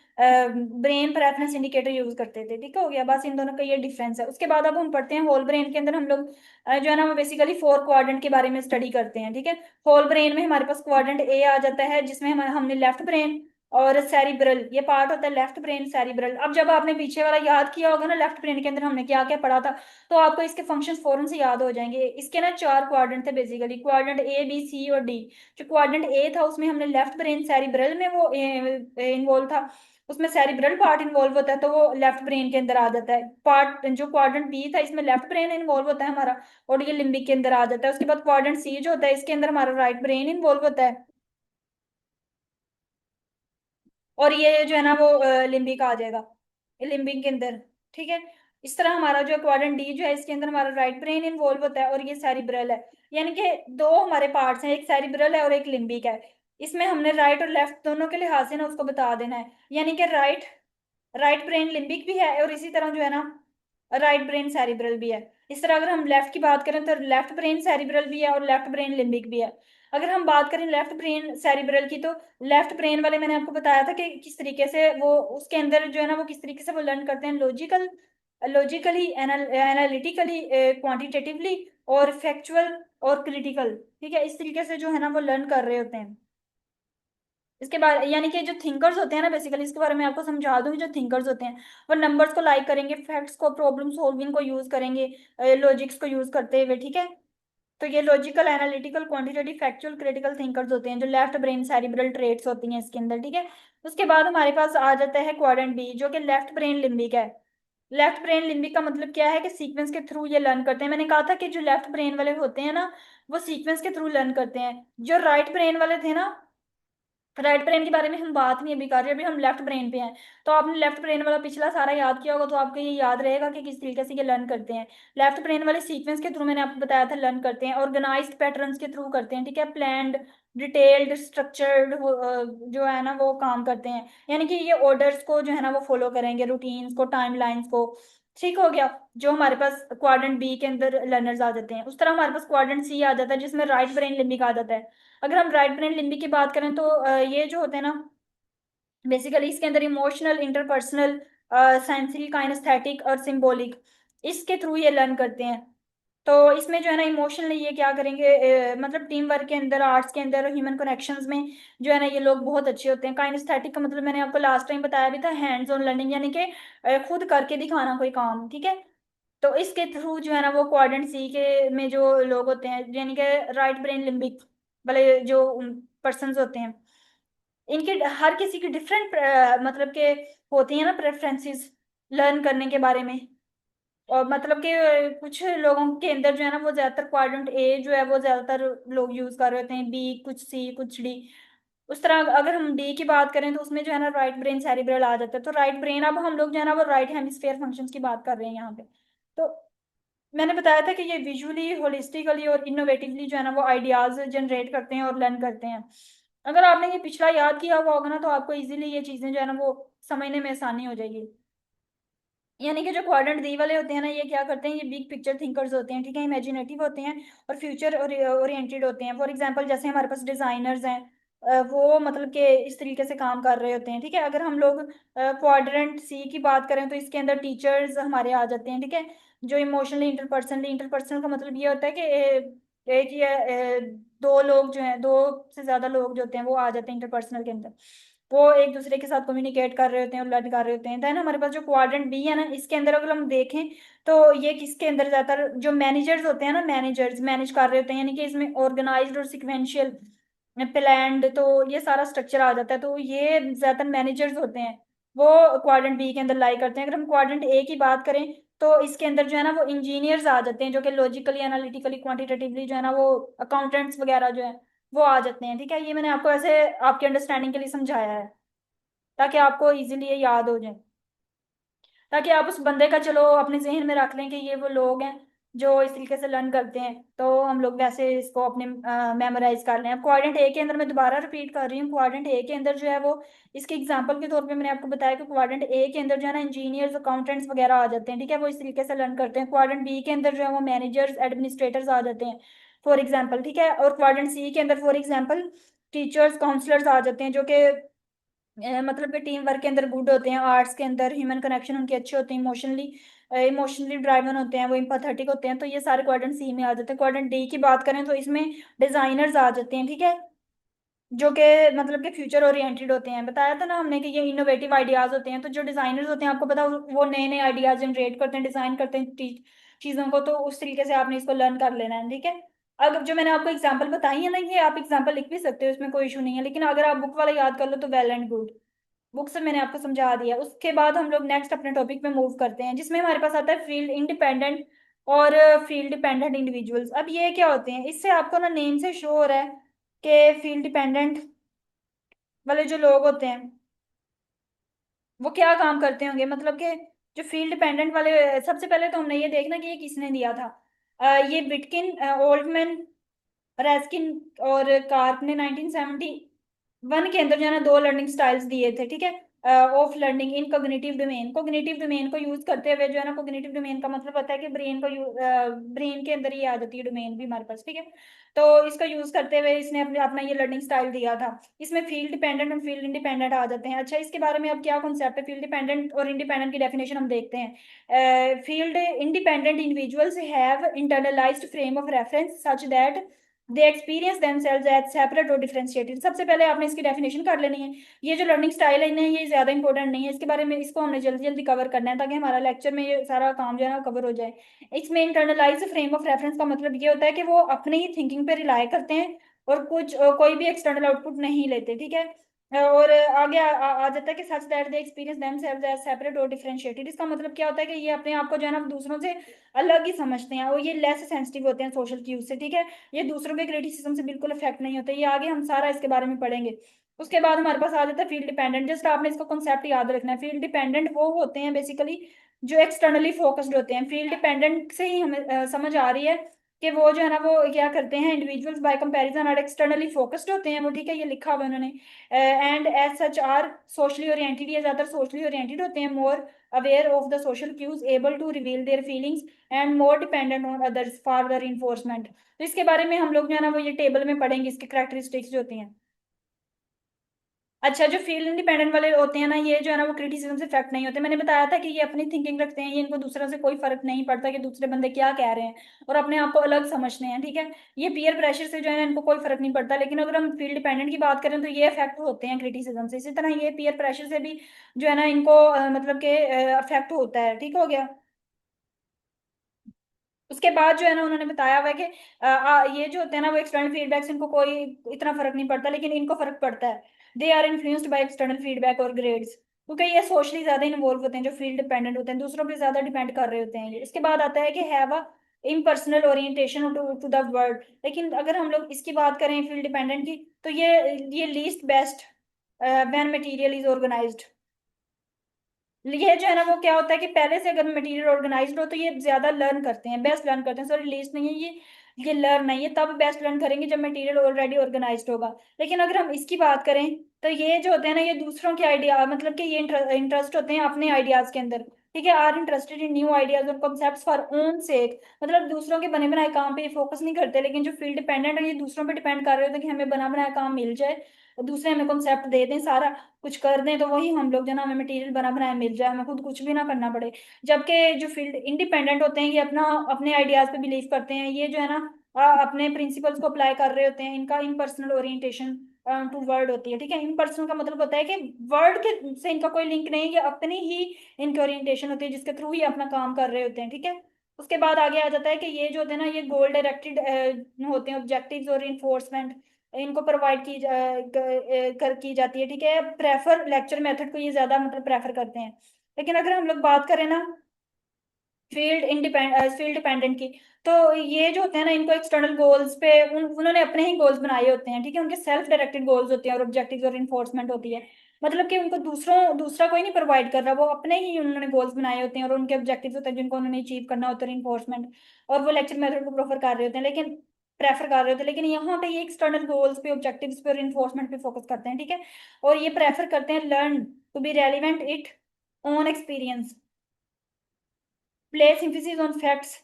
ब्रेन प्रेफरेंस इंडिकेटर यूज करते थे। ठीक हो गया, बस इन दोनों का ये डिफरेंस है। उसके बाद अब हम पढ़ते हैं होल ब्रेन के अंदर हम लोग जो है ना वो बेसिकली 4 क्वाड्रेंट के बारे में स्टडी करते हैं। ठीक है, होल ब्रेन में हमारे पास क्वाड्रेंट ए आ जाता है जिसमें हमने लेफ्ट ब्रेन और सेरिब्रल ये पार्ट होता है, लेफ्ट ब्रेन सेरिब्रल। अब जब आपने पीछे वाला याद किया होगा ना लेफ्ट ब्रेन के अंदर हमने क्या क्या पढ़ा था, तो आपको इसके फंक्शंस फौरन से याद हो जाएंगे। इसके ना 4 क्वाड्रेंट थे basically, quadrant A B C और डी। जो क्वाड्रेंट ए था उसमें हमने लेफ्ट ब्रेन सेरिब्रल में वो इन्वॉल्व था, उसमें सेरिब्रल पार्ट इन्वॉल्व होता है तो वो लेफ्ट ब्रेन के अंदर आ जाता है। पार्ट जो क्वाड्रेंट बी था इसमें लेफ्ट ब्रेन इन्वॉल्व होता है हमारा, और ये लिम्बिक के अंदर आ जाता है। उसके बाद क्वाड्रेंट सी जो होता है इसके अंदर हमारा राइट ब्रेन इन्वॉल्व होता है, और ये जो है ना वो लिम्बिक आ जाएगा लिम्बिक के अंदर। ठीक है, इस तरह हमारा जो क्वाड्रेंट डी जो है इसके अंदर हमारा राइट ब्रेन इन्वॉल्व होता है, और ये सेरिब्रल है। यानी कि दो हमारे पार्ट्स हैं, एक सेरिब्रल है और एक लिम्बिक है। इसमें हमने राइट और लेफ्ट दोनों के लिहाज से ना उसको बता देना है। यानी कि राइट राइट ब्रेन लिम्बिक भी है, और इसी तरह जो है ना राइट ब्रेन सेरिब्रल भी है। इस तरह अगर हम लेफ्ट की बात करें तो लेफ्ट ब्रेन सेरिब्रल भी है और लेफ्ट ब्रेन लिम्बिक भी है। अगर हम बात करें लेफ्ट ब्रेन सेरिब्रल की, तो लेफ्ट ब्रेन वाले मैंने आपको बताया था कि किस तरीके से वो उसके अंदर जो है ना वो किस तरीके से वो लर्न करते हैं, लॉजिकली एनालिटिकली क्वांटिटेटिवली और फैक्चुअल और क्रिटिकल। ठीक है, इस तरीके से जो है ना वो लर्न कर रहे होते हैं। इसके बारे यानी कि जो थिंकर्स होते हैं ना बेसिकली इसके बारे में आपको समझा दूंगी। जो थिंकर्स होते हैं वो नंबर्स को लाइक करेंगे, फैक्ट्स को, प्रॉब्लम सॉल्विंग को यूज करेंगे, लॉजिक्स को यूज करते हुए। ठीक है, तो ये logical analytical quantitative factual critical thinkers होते हैं जो लेफ्ट ब्रेन सेरिब्रल ट्रेट्स होती हैं इसके अंदर। ठीक है, उसके बाद हमारे पास आ जाता है क्वाड्रेंट बी जो कि लेफ्ट ब्रेन लिम्बिक है। लेफ्ट ब्रेन लिम्बिक का मतलब क्या है कि सीक्वेंस के थ्रू ये लर्न करते हैं। मैंने कहा था कि जो लेफ्ट ब्रेन वाले होते हैं ना वो सीक्वेंस के थ्रू लर्न करते हैं। जो राइट ब्रेन वाले थे ना, राइट ब्रेन के बारे में हम बात नहीं अभी कर रहे, अभी हम लेफ्ट ब्रेन पे हैं। तो आपने लेफ्ट ब्रेन वाला पिछला सारा याद किया होगा तो आपको ये याद रहेगा कि किस तरीके से ये लर्न करते हैं। लेफ्ट ब्रेन वाले सीक्वेंस के थ्रू मैंने आपको बताया था लर्न करते हैं, ऑर्गेनाइज्ड पैटर्न्स के थ्रू करते हैं। ठीक है, प्लान्ड डिटेल्ड स्ट्रक्चर्ड जो है ना वो काम करते हैं। यानी कि ये ऑर्डर्स को जो है ना वो फॉलो करेंगे, रूटीन्स को, टाइमलाइंस को। ठीक हो गया, जो हमारे पास क्वाड्रेंट बी के अंदर लर्नर्स आ जाते हैं। उस तरह हमारे पास क्वाड्रेंट सी आ जाता है जिसमें राइट ब्रेन लिम्बिक आ जाता है। अगर हम राइट ब्रेन लिम्बिक की बात करें तो ये जो होते हैं ना बेसिकली इसके अंदर इमोशनल, इंटरपर्सनल, सेंसरी, काइनेस्थेटिक और सिंबॉलिक, इसके थ्रू ये लर्न करते हैं। तो इसमें जो है ना इमोशनली ये क्या करेंगे, मतलब टीम वर्क के अंदर, आर्ट्स के अंदर, ह्यूमन कनेक्शंस में जो है ना ये लोग बहुत अच्छे होते हैं। काइनेस्थेटिक का मतलब मैंने आपको लास्ट टाइम बताया भी था, हैंड्स ऑन लर्निंग, यानी कि खुद करके दिखाना कोई काम। ठीक है, तो इसके थ्रू जो है ना वो क्वाड्रेंट सी के में जो लोग होते हैं यानी कि राइट ब्रेन लिम्बिक वाले जो पर्सन होते हैं, इनके हर किसी की डिफरेंट मतलब के होती है ना प्रेफरेंसेस लर्न करने के बारे में। और मतलब कि कुछ लोगों के अंदर जो है ना वो ज्यादातर क्वाड्रेंट ए जो है वो ज्यादातर लोग यूज कर रहे होते हैं, बी कुछ, सी कुछ, डी। उस तरह अगर हम डी की बात करें तो उसमें जो है ना राइट ब्रेन सेरिब्रल आ जाता है। तो राइट ब्रेन, अब हम लोग जो है ना वो राइट हेमिस्फेयर फंक्शंस की बात कर रहे हैं यहाँ पे। तो मैंने बताया था कि ये विजुअली, होलिस्टिकली और इनोवेटिवली जो है ना वो आइडियाज जनरेट करते हैं और लर्न करते हैं। अगर आपने ये पिछला याद किया हुआ होगा ना तो आपको इजीली ये चीजें जो है ना वो समझने में आसानी हो जाएगी। यानी कि जो क्वाड्रेंट डी वाले होते हैं ना ये क्या करते हैं, ये बिग पिक्चर थिंकर्स होते हैं। ठीक है, इमेजिनेटिव होते हैं और फ्यूचर ओरिएंटेड होते हैं। फॉर एग्जांपल जैसे हमारे पास डिजाइनर्स हैं, वो मतलब कि इस तरीके से काम कर रहे होते हैं। ठीक है, अगर हम लोग क्वाड्रेंट सी की बात करें तो इसके अंदर टीचर्स हमारे आ जाते हैं। ठीक है, जो इमोशनली इंटरपर्सनली, इंटरपर्सनल का मतलब ये होता है कि एक या दो लोग जो हैं, दो से ज्यादा लोग जो होते हैं वो आ जाते हैं इंटरपर्सनल के अंदर। वो एक दूसरे के साथ कम्युनिकेट कर रहे होते हैं और लर्न कर रहे होते हैं। देन हमारे पास जो क्वाड्रेंट बी है ना इसके अंदर अगर हम देखें तो ये किसके अंदर ज्यादातर जो मैनेजर्स होते हैं ना, मैनेजर्स मैनेज कर रहे होते हैं। यानी कि इसमें ऑर्गेनाइज्ड और सिक्वेंशियल प्लैंड, तो ये सारा स्ट्रक्चर आ जाता है। तो ये ज्यादातर मैनेजर्स होते हैं, वो क्वाड्रेंट बी के अंदर लाई करते हैं। अगर हम क्वाड्रेंट ए की बात करें तो इसके अंदर जो है ना वो इंजीनियर्स आ जाते हैं, जो कि लॉजिकली, एनालिटिकली, क्वांटिटेटिवली जो है ना वो अकाउंटेंट्स वगैरह जो है वो आ जाते हैं। ठीक है, ये मैंने आपको ऐसे आपके अंडरस्टैंडिंग के लिए समझाया है, ताकि आपको इजीली ये याद हो जाए, ताकि आप उस बंदे का चलो अपने जहन में रख लें कि ये वो लोग हैं जो इस तरीके से लर्न करते हैं। तो हम लोग वैसे इसको अपने मेमोराइज कर लें। अब क्वाड्रेंट ए के अंदर मैं दोबारा रिपीट कर रही हूँ, क्वाड्रेंट ए के अंदर जो है वो, इसके एग्जांपल के तौर पे मैंने आपको बताया कि क्वाड्रेंट ए के अंदर जो है ना इंजीनियर्स, अकाउंटेंट्स वगैरह आ जाते हैं। ठीक है, वो इस तरीके से लर्न करते हैं। क्वाड्रेंट बी के अंदर जो है वो मैनेजर्स, एडमिनिस्ट्रेटर्स आ जाते हैं, फॉर एग्जाम्पल। ठीक है, और क्वाड्रेंट सी के अंदर फॉर एग्जाम्पल टीचर्स, काउंसलर्स आ जाते हैं, जो कि मतलब कि टीम वर्क के अंदर गुड होते हैं, आर्ट्स के अंदर ह्यूमन कनेक्शन उनके अच्छे होते हैं, इमोशनली ड्राइवन होते हैं, वो इम्पैथेटिक होते हैं। तो ये सारे क्वाड्रेंट सी में आ जाते हैं। क्वाड्रेंट डी की बात करें तो इसमें डिजाइनर्स आ जाते हैं। ठीक है, जो कि मतलब कि फ्यूचर ओरिएंटेड होते हैं। बताया था ना हमने कि ये इनोवेटिव आइडियाज होते हैं। तो जो डिजाइनर्स होते हैं, आपको पता वो नए नए आइडियाज जनरेट करते हैं, डिजाइन करते हैं चीजों को। तो उस तरीके से आपने इसको लर्न कर लेना है। ठीक है, अब जो मैंने आपको एग्जांपल बताई है ना, ये आप एग्जांपल लिख भी सकते हो, इसमें कोई इशू नहीं है, लेकिन अगर आप बुक वाला याद कर लो तो वेल एंड गुड। बुक से मैंने आपको समझा दिया। उसके बाद हम लोग नेक्स्ट अपने टॉपिक पे मूव करते हैं, जिसमें हमारे पास आता है फील्ड इंडिपेंडेंट और फील्ड डिपेंडेंट इंडिविजुअल्स। अब ये क्या होते हैं, इससे आपको ना नेम से शो हो रहा है कि फील्ड डिपेंडेंट वाले जो लोग होते हैं वो क्या काम करते होंगे। मतलब कि जो फील्ड डिपेंडेंट वाले, सबसे पहले तो हमने ये देखना कि ये किसने दिया था। ये बिटकिन, ओल्डमैन, रेस्किन और कार्प ने 1971 के अंदर जो है ना दो लर्निंग स्टाइल्स दिए थे। ठीक है, of learning in cognitive domain. Cognitive domain को यूज करते हुए जो है ना, कोग्निटिव डोमेन का मतलब होता है कि ब्रेन को, ब्रेन के अंदर ही आ जाती है डोमेन भी हमारे पास। ठीक है, तो इसका यूज करते हुए इसने अपने अपना ये लर्निंग स्टाइल दिया था। इसमें फील्ड डिपेंडेंट और फील्ड इंडिपेंडेंट आ जाते हैं। अच्छा, इसके बारे में अब क्या कॉन्सेप्ट है, फील्ड डिपेंडेंट और इंडिपेंडेंट की डेफिनेशन हम देखते हैं। Field independent individuals have internalized frame of reference such that they experience themselves as separate और डिफरेंशिएटेड। सबसे पहले आपने इसकी डेफिनेशन कर लेनी है। ये जो लर्निंग स्टाइल है इन्हें, ये ज्यादा इंपॉर्टेंट नहीं है, इसके बारे में इसको हमने जल्दी जल्दी कवर करना है, ताकि हमारा लेक्चर में ये सारा काम जो है ना कवर हो जाए। इसमें इंटरनलाइज फ्रेम ऑफ रेफरेंस का मतलब ये होता है कि वो अपनी ही थिंकिंग पे रिलाई करते हैं और कोई भी एक्सटर्नल आउटपुट नहीं लेते। ठीक है, और आगे आ जाता है कि such that they experience themselves as separate और डिफरेंशिएटेड। इसका मतलब क्या होता है कि ये अपने आप को जो है ना दूसरों से अलग ही समझते हैं, और ये लेस सेंसिटिव होते हैं सोशल क्यूज से। ठीक है, ये दूसरों के क्रिटिसिज्म से बिल्कुल अफेक्ट नहीं होते। ये आगे हम सारा इसके बारे में पढ़ेंगे। उसके बाद हमारे पास आ जाता है फील्ड डिपेंडेंट। जस्ट आपने इसका कॉन्सेप्ट याद रखना है। फील्ड डिपेंडेंट वो होते हैं बेसिकली जो एक्सटर्नली फोकस्ड होते हैं। फील्ड डिपेंडेंट से ही हमें समझ आ रही है कि वो जो है ना वो क्या करते हैं, individuals by comparison are externally focused होते हैं वो। ठीक है, ये लिखा हुआ है उन्होंने। And as such are socially oriented, ये ज्यादातर सोशली ओरिएंटेड होते हैं, more aware of the social cues, able to reveal their feelings and more dependent on others for the reinforcement। तो इसके बारे में हम लोग जो है ना वो ये टेबल में पढ़ेंगे, इसकी कैरेक्टरिस्टिक्स जो होती हैं। अच्छा, जो फील्ड इंडिपेंडेंट वाले होते हैं ना, ये जो है ना वो क्रिटिसिज्म से इफेक्ट नहीं होते। मैंने बताया था कि ये अपनी थिंकिंग रखते हैं, ये इनको दूसरों से कोई फर्क नहीं पड़ता कि दूसरे बंदे क्या कह रहे हैं, और अपने आप को अलग समझते हैं। ठीक है, ये पीयर प्रेशर से जो है ना इनको कोई फर्क नहीं पड़ता। लेकिन अगर हम फील्ड डिपेंडेंट की बात करें तो ये अफेक्ट होते हैं क्रिटिसिज्म से। इसी तरह ये पीयर प्रेशर से भी जो है ना इनको मतलब के अफेक्ट होता है। ठीक हो गया। उसके बाद जो है ना उन्होंने बताया हुआ है कि ये जो होते हैं ना वो एक्सटर्नल फीडबैक से इनको कोई इतना फर्क नहीं पड़ता, लेकिन इनको फर्क पड़ता है। They are influenced by external feedback और ग्रेड्स, क्योंकि ये सोशली ज्यादा इन्वॉल्व होते हैं। जो फील्ड डिपेंडेंट होते हैं दूसरों पे ज्यादा डिपेंड कर रहे होते हैं ये। इसके बाद आता है कि have a impersonal orientation to the world. लेकिन अगर हम लोग इसकी बात करें फील्ड डिपेंडेंट की, तो ये least best when material is organized. ये जो है ना वो क्या होता है कि पहले से अगर मटेरियल ऑर्गेनाइज्ड हो तो ये ज्यादा लर्न करते हैं, बेस्ट लर्न करते हैं। सॉरी, लीस्ट नहीं है ये लर्न है। ये तब बेस्ट लर्न करेंगे जब मटेरियल ऑलरेडी ऑर्गेनाइज्ड होगा। लेकिन अगर हम इसकी बात करें तो ये जो होते हैं ना ये दूसरों के आइडिया, मतलब कि ये इंटरेस्ट होते हैं अपने आइडियाज के अंदर। ठीक है, are interested in new ideas और कॉन्सेप्ट्स फॉर ओन सेक, मतलब दूसरों के बने बनाए काम पे ये फोकस नहीं करते। लेकिन जो फील्ड डिपेंडेंट है ये दूसरों पे डिपेंड कर रहे होते हैं कि हमें बना बनाया काम मिल जाए, और दूसरे हमें कॉन्सेप्ट दे दें, सारा कुछ कर दें, तो वही हम लोग जो है ना हमें मटेरियल बना बनाया मिल जाए, हमें खुद कुछ भी ना करना पड़े। जबकि जो फील्ड इंडिपेंडेंट होते हैं ये अपना अपने आइडियाज पे बिलीव करते हैं। ये जो है ना अपने प्रिंसिपल्स को अप्लाई कर रहे होते हैं। इनका इम्पर्सनल ओरिएंटेशन टू वर्ड होती है। ठीक है, इम्पर्सनल का मतलब होता है कि वर्ड के से इनका कोई लिंक नहीं है, ये अपनी ही इनकी ओरिएंटेशन होती है जिसके थ्रू ही अपना काम कर रहे होते हैं। ठीक है, उसके बाद आगे आ जाता है कि ये जो होते हैं ना ये गोल डायरेक्टेड होते हैं, ऑब्जेक्टिव्स और इन्फोर्समेंट। इनको प्रोवाइड की जाती है, ठीक है। प्रेफर लेक्चर मेथड को ये ज्यादा मतलब प्रेफर करते हैं। लेकिन अगर हम लोग बात करें ना फील्ड डिपेंडेंट की, तो ये जो होते हैं ना, इनको एक्सटर्नल गोल्स पे उन्होंने अपने ही गोल्स बनाए होते हैं, ठीक है। उनके सेल्फ डायरेक्टेड गोल्स होते हैं और ऑब्जेक्टिव्स और इन्फोर्समेंट होती है। मतलब कि उनको दूसरा कोई नहीं प्रोवाइड कर रहा, वो अपने ही उन्होंने गोल्स बनाए होते हैं और उनके ऑब्जेक्टिव्स होते हैं जिनको उन्होंने अचीव करना होता है, इन्फोर्समेंट। और वो लेक्चर मेथड को प्रेफर कर रहे होते हैं, लेकिन यहाँ पे ये एक्सटर्नल गोल्स पे, ऑब्जेक्टिव्स पे और इन्फोर्समेंट पे फोकस करते हैं, ठीक है। और ये प्रेफर करते हैं learn to be relevant it own experience, place emphasis on facts,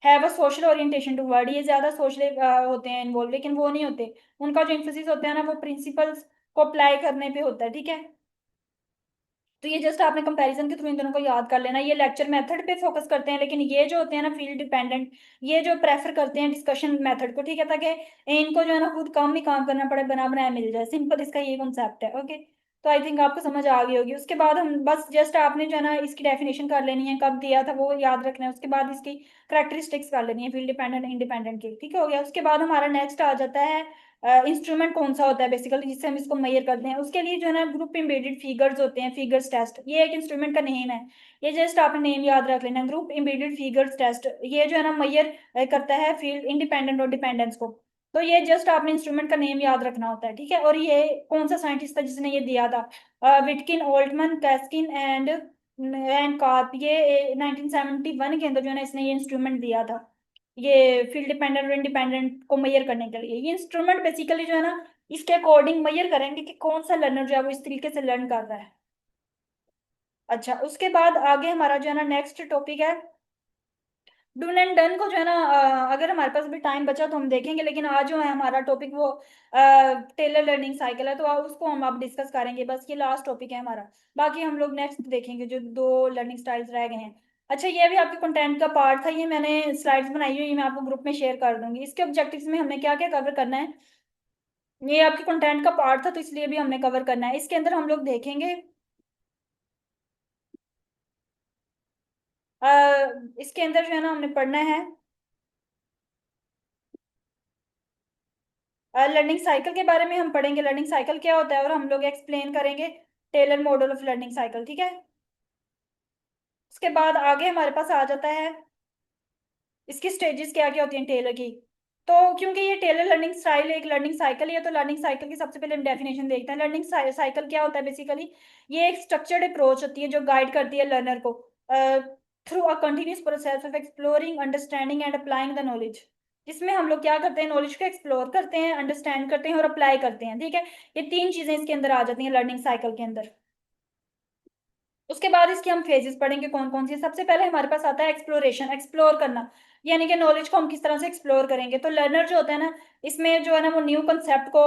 have a social orientation to word. ये ज्यादा सोशल होते हैं इन्वॉल्व, लेकिन वो नहीं होते। उनका जो एम्फेसिस होता है ना, वो प्रिंसिपल्स को अप्लाई करने पे होता है, ठीक है। तो ये जस्ट आपने कंपैरिजन के थ्रू इन दोनों को याद कर लेना। ये लेक्चर मेथड पे फोकस करते हैं, लेकिन ये जो होते हैं ना फील्ड डिपेंडेंट, ये जो प्रेफर करते हैं डिस्कशन मेथड को, ठीक है, ताकि इनको जो है ना खुद कम ही काम करना पड़े, बना बनाया मिल जाए। सिंपल इसका ये कॉन्सेप्ट है, ओके। तो आई थिंक आपको समझ आ गई होगी। उसके बाद हम बस जस्ट आपने जो है ना इसकी डेफिनेशन कर लेनी है, कब दिया था वो याद रखना है। उसके बाद इसकी करेक्टरिस्टिक्स कर लेनी है फील्ड डिपेंडेंट इंडिपेंडेंट की, ठीक है, हो गया। उसके बाद हमारा नेक्स्ट आ जाता है इंस्ट्रूमेंट कौन सा होता है बेसिकली जिससे हम इसको मेजर करते हैं। उसके लिए जो है ना ग्रुप एम्बेडेड फिगर्स होते हैं, फिगर्स टेस्ट, ये एक इंस्ट्रूमेंट का नेम है। ये जस्ट आपने नेम याद रख लेना, ग्रुप एम्बेडेड फिगर्स टेस्ट। ये जो है ना मेजर करता है फील्ड इंडिपेंडेंट और डिपेंडेंस को। तो ये जस्ट आपने इंस्ट्रूमेंट का नेम याद रखना होता है, ठीक है। और ये कौन सा साइंटिस्ट था जिसने ये दिया था? विटकिन, ओल्टमन, कैस्किन एंड कार्प। ये 1971 के अंदर जो है ना इसने ये इंस्ट्रूमेंट दिया था, ये फील्ड डिपेंडेंट और इंडिपेंडेंट को मेजर करने के लिए। ये इंस्ट्रूमेंट बेसिकली जो है ना इसके अकॉर्डिंग मेजर करेंगे कि कौन सा लर्नर जो है वो इस तरीके से लर्न कर रहा है। अच्छा, उसके बाद आगे हमारा जो है ना नेक्स्ट टॉपिक है डून एंड डन को, जो है ना अगर हमारे पास भी टाइम बचा तो हम देखेंगे, लेकिन आज जो है हमारा टॉपिक वो टेलर लर्निंग साइकिल है, तो उसको हम अब डिस्कस करेंगे। बस ये लास्ट टॉपिक है हमारा, बाकी हम लोग नेक्स्ट देखेंगे जो दो लर्निंग स्टाइल्स रह गए हैं। अच्छा, ये भी आपके कंटेंट का पार्ट था, ये मैंने स्लाइड्स बनाई हुई है, मैं आपको ग्रुप में शेयर कर दूंगी। इसके ऑब्जेक्टिव्स में हमें क्या क्या कवर करना है, ये आपके कंटेंट का पार्ट था तो इसलिए भी हमने कवर करना है। इसके अंदर हम लोग देखेंगे अ, इसके अंदर जो है ना हमने पढ़ना है लर्निंग साइकिल के बारे में। हम पढ़ेंगे लर्निंग साइकिल क्या होता है, और हम लोग एक्सप्लेन करेंगे Taylor model of learning cycle, ठीक है। उसके बाद आगे हमारे पास आ जाता है इसकी स्टेजेस क्या क्या होती हैं टेलर की। तो क्योंकि ये टेलर लर्निंग स्टाइल एक लर्निंग साइकिल है, तो लर्निंग साइकिल की सबसे पहले हम डेफिनेशन देखते हैं। लर्निंग साइकिल क्या होता है बेसिकली? ये एक स्ट्रक्चर्ड अप्रोच होती है जो गाइड करती है लर्नर को through a continuous process of exploring, understanding and applying the knowledge. जिसमें हम लोग क्या करते हैं, नॉलेज को एक्सप्लोर करते हैं, अंडरस्टैंड करते हैं और अप्लाई करते हैं, ठीक है। ये तीन चीजें इसके अंदर आ जाती हैं लर्निंग साइकिल के अंदर। उसके बाद इसकी हम फेजेस पढ़ेंगे कौन कौन सी। सबसे पहले हमारे पास आता है एक्सप्लोरेशन, एक्सप्लोर करना, यानी कि नॉलेज को हम किस तरह से एक्सप्लोर करेंगे। तो लर्नर जो होता है ना, इसमें जो है ना वो न्यू कंसेप्ट को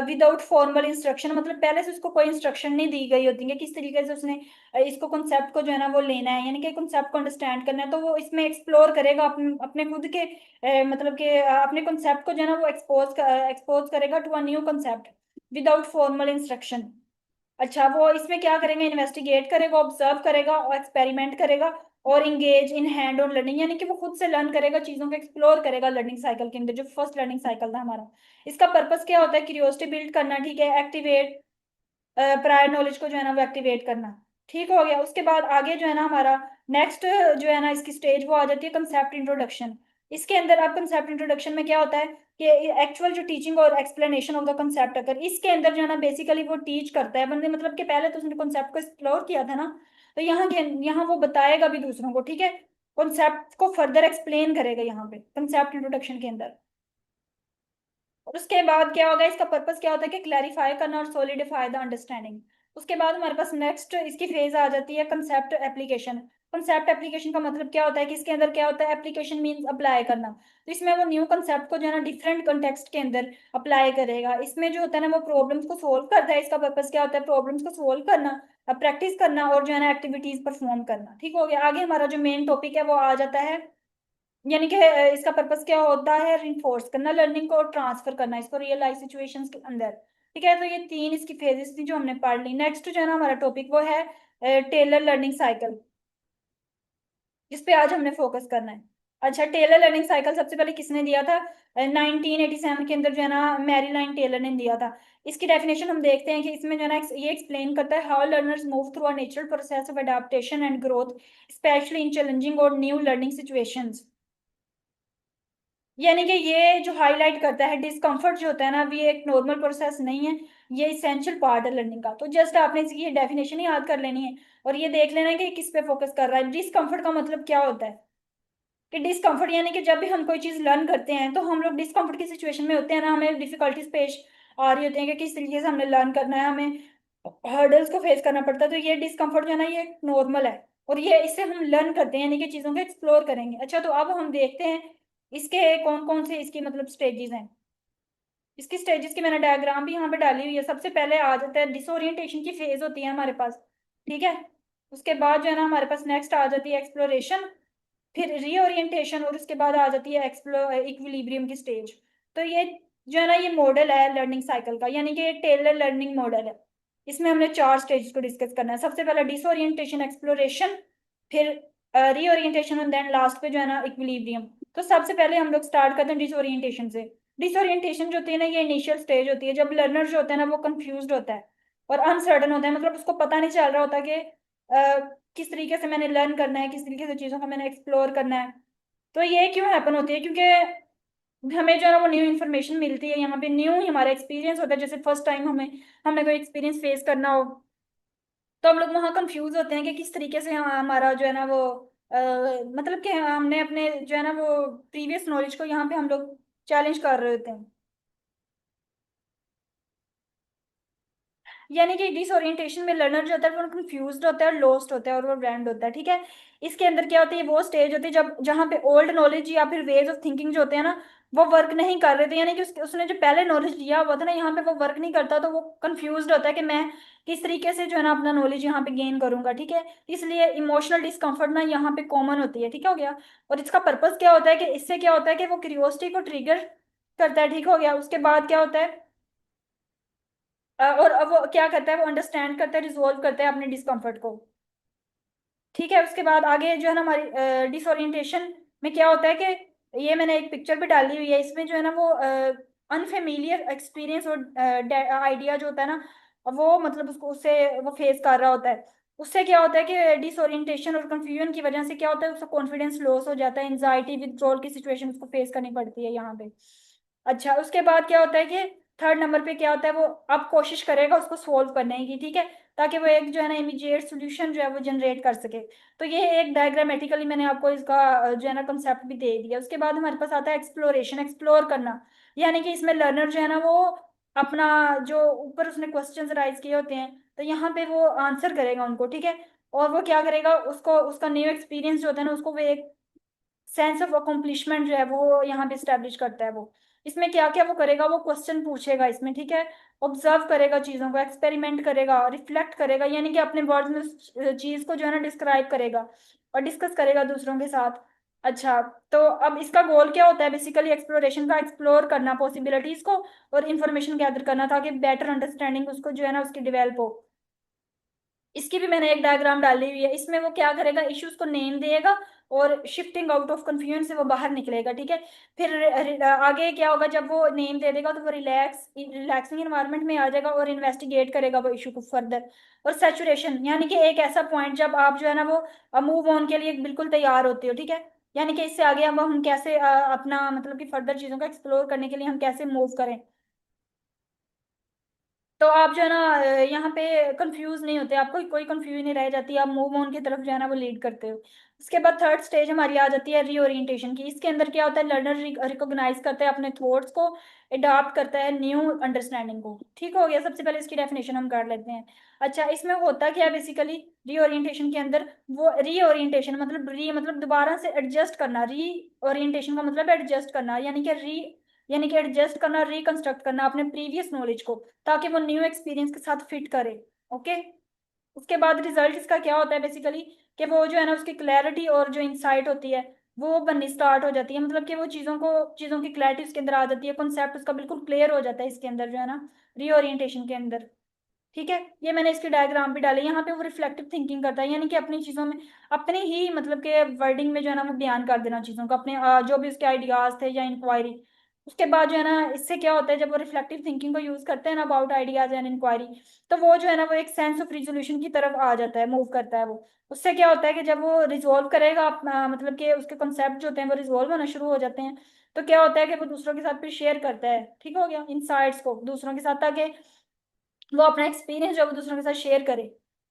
विदाउट फॉर्मल इंस्ट्रक्शन, मतलब पहले से उसको कोई इंस्ट्रक्शन नहीं दी गई होती है किस तरीके से उसने इसको कंसेप्ट को जो है ना वो लेना है, यानी कि कंसेप्ट को अंडरस्टैंड करना है। तो वो इसमें एक्सप्लोर करेगा अपने खुद के मतलब कि अपने कंसेप्ट को जो है ना वो एक्सपोज करेगा to a new concept without formal instruction. अच्छा, वो इसमें क्या करेंगे, इन्वेस्टिगेट करेगा, ऑब्जर्व करेगा और एक्सपेरिमेंट करेगा और engage in hand on learning, यानी कि वो खुद से लर्न करेगा, चीजों को एक्सप्लोर करेगा लर्निंग साइकिल के अंदर। जो फर्स्ट लर्निंग साइकिल था हमारा, इसका पर्पस क्या होता है, क्यूरियोसिटी बिल्ड करना, ठीक है, एक्टिवेट प्रायर नॉलेज को जो है ना वो एक्टिवेट करना। ठीक हो गया। उसके बाद आगे जो है ना हमारा नेक्स्ट जो है ना इसकी स्टेज वो आ जाती है कंसेप्ट इंट्रोडक्शन। इसके अंदर अब कंसेप्ट इंट्रोडक्शन में क्या होता है कि एक्चुअल जो टीचिंग और एक्सप्लेनेशन ऑफ द कंसेप्ट, अगर इसके अंदर जो है ना बेसिकली वो टीच करता है बंदे, मतलब कि पहले तो उसने कंसेप्ट को एक्सप्लोर किया था ना, तो यहाँ वो बताएगा भी दूसरों को, ठीक है। कॉन्सेप्ट को फर्दर एक्सप्लेन करेगा यहाँ पे कंसेप्ट इंट्रोडक्शन के अंदर। और उसके बाद क्या होगा, इसका पर्पस क्या होता है कि क्लैरिफाई करना और सोलिडिफाई द अंडरस्टैंडिंग। उसके बाद हमारे पास नेक्स्ट इसकी फेज आ जाती है कंसेप्ट एप्लीकेशन। कंसेप्ट एप्लीकेशन का मतलब क्या होता है कि इसके अंदर क्या होता है, एप्लीकेशन मींस अप्लाई करना। तो इसमें वो न्यू कंसेप्ट को जो है ना डिफरेंट कंटेक्स्ट के अंदर अप्लाई करेगा। इसमें जो होता है ना वो प्रॉब्लम्स को सोल्व करता है। इसका पर्पस क्या होता है, प्रॉब्लम्स को सोल्व करना, प्रैक्टिस करना और जो है ना एक्टिविटीज परफॉर्म करना। ठीक हो गया। आगे हमारा जो मेन टॉपिक है वो आ जाता है, यानी कि इसका पर्पस क्या होता है, रिइंफोर्स करना लर्निंग को और ट्रांसफर करना इसको रियल लाइफ सिचुएशंस के अंदर। ठीक है, तो ये तीन इसकी फेजेस थी जो हमने पढ़ ली। नेक्स्ट जो है ना हमारा टॉपिक वो है टेलर लर्निंग साइकिल, जिस पे आज हमने फोकस करना है। अच्छा, टेलर लर्निंग साइकिल सबसे पहले किसने दिया था? 1987 के अंदर जो है ना मैरीलाइन टेलर ने दिया था। इसकी डेफिनेशन हम देखते हैं कि इसमें जो है ना ये एक्सप्लेन करता है how learners move through a natural process of adaptation and growth, specially in challenging और न्यू लर्निंग सिचुएशंस। यानी कि ये जो हाईलाइट करता है डिस्कम्फर्ट जो होता है ना, अभी ये एक नॉर्मल प्रोसेस नहीं है, ये इसेंशियल पार्ट है लर्निंग का। तो जस्ट आपने इसकी डेफिनेशन ही याद कर लेनी है और ये देख लेना है कि किस पे फोकस कर रहा है। डिस्कम्फर्ट का मतलब क्या होता है? कि डिस्कम्फर्ट यानी कि जब भी हम कोई चीज लर्न करते हैं तो हम लोग डिस्कम्फर्ट की सिचुएशन में होते हैं ना, हमें डिफिकल्टीज पेश आ रही होती है कि किस तरीके से हमने लर्न करना है, हमें हर्डल्स को फेस करना पड़ता है। तो ये डिस्कम्फर्ट जो है ना ये नॉर्मल है और ये इससे हम लर्न करते हैं, यानी कि चीजों को एक्सप्लोर करेंगे। अच्छा, तो अब हम देखते हैं इसके कौन कौन से इसकी मतलब स्टेजेस हैं। इसकी स्टेजेस की मैंने डायग्राम भी यहाँ पे डाली हुई है। सबसे पहले आ जाता है डिसोरिएंटेशन की फेज होती है हमारे पास, ठीक है। उसके बाद जो है ना हमारे पास नेक्स्ट आ जाती है एक्सप्लोरेशन, फिर रीओरिएंटेशन और उसके बाद आ जाती है इक्विलिब्रियम की स्टेज। तो ये जो है ना ये मॉडल है लर्निंग साइकिल का, यानी कि ये टेलर लर्निंग मॉडल है। इसमें हमने चार स्टेज को डिस्कस करना है। सबसे पहले डिसोरिएंटेशन, एक्सप्लोरेशन, फिर रीओरिएंटेशन और देन लास्ट पे जो है ना इक्विलिब्रियम। तो सबसे पहले हम लोग स्टार्ट करते हैं डिसोरिएंटेशन से। डिसोरिएंटेशन जो होती है ना ये इनिशियल स्टेज होती है जब लर्नर जो होता है ना वो कंफ्यूज होता है और अनसर्टन होता है, मतलब उसको पता नहीं चल रहा होता कि किस तरीके से मैंने लर्न करना है, किस तरीके से चीजों का मैंने एक्सप्लोर करना है। तो ये क्यों हैपन होती है? क्योंकि हमें जो है ना वो न्यू इन्फॉर्मेशन मिलती है, यहाँ पे न्यू ही हमारा एक्सपीरियंस होता है। जैसे फर्स्ट टाइम हमें कोई एक्सपीरियंस फेस करना हो तो हम लोग वहाँ कंफ्यूज होते हैं कि किस तरीके से हमारा जो है ना वो मतलब कि हमने अपने जो है ना वो प्रीवियस नॉलेज को यहाँ पे हम लोग चैलेंज कर रहे होते हैं। यानी कि डिसोरिएंटेशन में लर्नर जो होता है वो कंफ्यूज होता है और लॉस्ट होता है और वो ब्लैंड होता है, ठीक है। इसके अंदर क्या होता है, ये वो स्टेज होती है जब जहाँ पे ओल्ड नॉलेज या फिर वेज ऑफ थिंकिंग जो होते हैं ना वो वर्क नहीं कर रहे थे, यानी कि उसने जो पहले नॉलेज लिया हुआ था ना यहाँ पे वो वर्क नहीं करता, तो वो कंफ्यूज होता है कि मैं किस तरीके से जो है ना अपना नॉलेज यहाँ पे गेन करूंगा, ठीक है। इसलिए इमोशनल डिस्कम्फर्ट ना यहाँ पे कॉमन होती है, ठीक हो गया। और इसका पर्पस क्या होता है कि इससे क्या होता है कि वो क्यूरियोसिटी को ट्रिगर करता है, ठीक हो गया। उसके बाद क्या होता है और अब वो क्या करता है, वो अंडरस्टैंड करता है, रिजोल्व करता है अपने डिस्कम्फर्ट को, ठीक है। उसके बाद आगे जो है ना हमारी डिसोरिएंटेशन में क्या होता है कि ये मैंने एक पिक्चर भी डाली हुई है, इसमें जो है ना वो अनफेमिलियर एक्सपीरियंस और आइडिया जो होता है ना वो मतलब उसको उससे वो फेस कर रहा होता है। उससे क्या होता है कि डिसोरिएंटेशन और कंफ्यूजन की वजह से क्या होता है उसका कॉन्फिडेंस लॉस हो जाता है, एंजाइटी विथड्रॉल की सिचुएशन उसको फेस करनी पड़ती है यहाँ पे। अच्छा, उसके बाद क्या होता है कि थर्ड नंबर पे क्या होता है, वो अब कोशिश करेगा उसको सोल्व करने की, ठीक है, ताकि वो एक जो है ना इमीडिएट सोल्यूशन जो है वो जनरेट कर सके। तो ये एक डायग्रामेटिकली मैंने आपको इसका जो है ना कंसेप्ट भी दे दिया। उसके बाद हमारे पास आता है एक्सप्लोरेशन, एक्सप्लोर करना। यानी कि इसमें लर्नर जो है ना वो अपना जो ऊपर उसने क्वेश्चंस राइज किए होते हैं तो यहाँ पे वो आंसर करेगा उनको, ठीक है। और वो क्या करेगा, उसको उसका न्यू एक्सपीरियंस जो होता है ना उसको वो एक सेंस ऑफ अकम्पलिशमेंट जो है वो यहाँ पे स्टैब्लिश करता है वो। इसमें क्या क्या वो करेगा, वो क्वेश्चन पूछेगा इसमें, ठीक है। ऑब्जर्व करेगा चीजों को, एक्सपेरिमेंट करेगा, रिफ्लेक्ट करेगा, यानी कि अपने वर्ड्स में उस चीज को जो है ना डिस्क्राइब करेगा और डिस्कस करेगा दूसरों के साथ। अच्छा, तो अब इसका गोल क्या होता है बेसिकली एक्सप्लोरेशन का, एक्सप्लोर करना पॉसिबिलिटीज को और इन्फॉर्मेशन गैदर करना ताकि बेटर अंडरस्टैंडिंग उसको जो है ना उसकी डेवलप हो। इसकी भी मैंने एक डायग्राम डाली हुई है। इसमें वो क्या करेगा, इश्यूज को नेम देगा और शिफ्टिंग आउट ऑफ कंफ्यूजन से वो बाहर निकलेगा, ठीक है। फिर आगे क्या होगा, जब वो नेम दे देगा तो वो रिलैक्सिंग इन्वायरमेंट में आ जाएगा और इन्वेस्टिगेट करेगा वो इशू को फर्दर। और सैचुरेशन यानी कि एक ऐसा पॉइंट जब आप जो है ना वो मूव ऑन के लिए बिल्कुल तैयार होते हो, ठीक है। यानी कि इससे आगे हम कैसे अपना मतलब कि फर्दर चीजों को एक्सप्लोर करने के लिए हम कैसे मूव करें। तो आप जो है ना यहाँ पे कंफ्यूज नहीं होते, आपको कोई कंफ्यूज नहीं रह जाती, आप मूव ऑन की तरफ जो है ना वो लीड करते हो। उसके बाद थर्ड स्टेज हमारी आ जाती है रीओरिएंटेशन की। इसके अंदर क्या होता है, लर्नर रिकॉग्नाइज करता है अपने थॉट्स को, अडॉप्ट करता है न्यू अंडरस्टैंडिंग को, ठीक हो गया। सबसे पहले इसकी डेफिनेशन हम कर लेते हैं। अच्छा, इसमें होता क्या है बेसिकली रीओरिएंटेशन के अंदर, वो रीओरिएंटेशन मतलब दोबारा से एडजस्ट करना, रीओरिएंटेशन का मतलब एडजस्ट करना, यानी कि एडजस्ट करना, रिकंस्ट्रक्ट करना अपने प्रीवियस नॉलेज को ताकि वो न्यू एक्सपीरियंस के साथ फिट करे। ओके। उसके बाद रिजल्ट इसका क्या होता है बेसिकली कि वो जो है ना उसकी क्लैरिटी और जो इंसाइट होती है वो बननी स्टार्ट हो जाती है, मतलब कि वो चीज़ों की क्लैरिटी उसके अंदर आ जाती है, कॉन्सेप्ट उसका बिल्कुल क्लियर हो जाता है इसके अंदर जो है ना रीओरिएंटेशन के अंदर, ठीक है, ये मैंने इसकी डायग्राम भी डाली। यहाँ पे वो रिफ्लेक्टिव थिंकिंग करता है, यानी कि अपनी चीजों में अपनी ही मतलब के वर्डिंग में जो है ना वो बयान कर देना चीजों को, अपने जो भी उसके आइडियाज थे या इंक्वायरी। उसके बाद जो है ना इससे क्या होता है, जब वो रिफ्लेक्टिव थिंकिंग को यूज करते हैं ना अबाउट आइडियाज एंड इंक्वायरी, तो वो जो है ना वो एक सेंस ऑफ रिजोल्यूशन की तरफ आ जाता है, मूव करता है वो। उससे क्या होता है कि जब वो रिजोल्व करेगा अपना मतलब कि उसके कॉन्सेप्ट जो होते हैं वो रिजोल्व होना शुरू हो जाते हैं, तो क्या होता है कि वो दूसरों के साथ फिर शेयर करता है, ठीक हो गया, इंसाइट्स को दूसरों के साथ, ताकि वो अपना एक्सपीरियंस जो है वो दूसरों के साथ शेयर करे,